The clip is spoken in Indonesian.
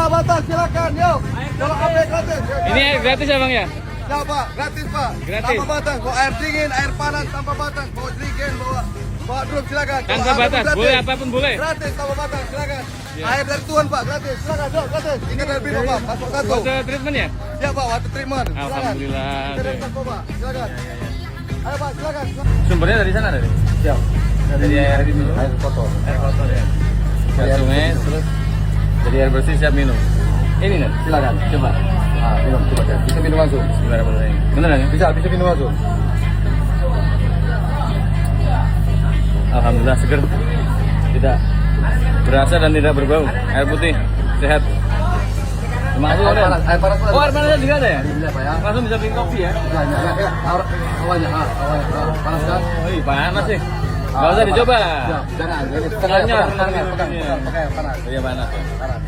Tambah batang silakan, yuk. Kalau AB gratis. Ini air gratis ya bang ya? Ya Pak, gratis Pak. Gratis. Tanpa batang, bawa air dingin, air panas, tanpa batang, bawa drinking, bawa drum silakan. Kalau Tanpa AB batas, gratis. boleh apapun boleh. Gratis, tanpa batang silakan. Ya. Air dari Tuhan Pak, gratis. Silakan, yuk, gratis. Ingat dari Bimo Pak, masuk satu. Water treatment ya? Ya Pak, water treatment. Silakan. Alhamdulillah. Ingat dari Pak, Pak. Silakan. Ayo Pak, silakan. Sumbernya dari sana dari? Siap. Dari air ini. Air kotor. Air kotor ya. Dari sungai terus jadi air bersih siap minum. Ini nih, silakan coba. Ah, minum, coba ya. Bisa minum langsung. Bismillahirrahmanirrahim. Beneran ya? Bisa minum langsung. Alhamdulillah seger. Tidak berasa dan tidak berbau. Air putih, sehat. Termasuk Air panas, air panas. Oh, air panasnya juga ada ya? Bisa Pak ya. Langsung bisa bikin kopi ya? Ya. Awalnya, panas kan? Oh, iya panas sih. Gak usah dicoba. Jangan, ini Tengahnya, pegang, pakai pakai panas. Iya panas ya. Panas.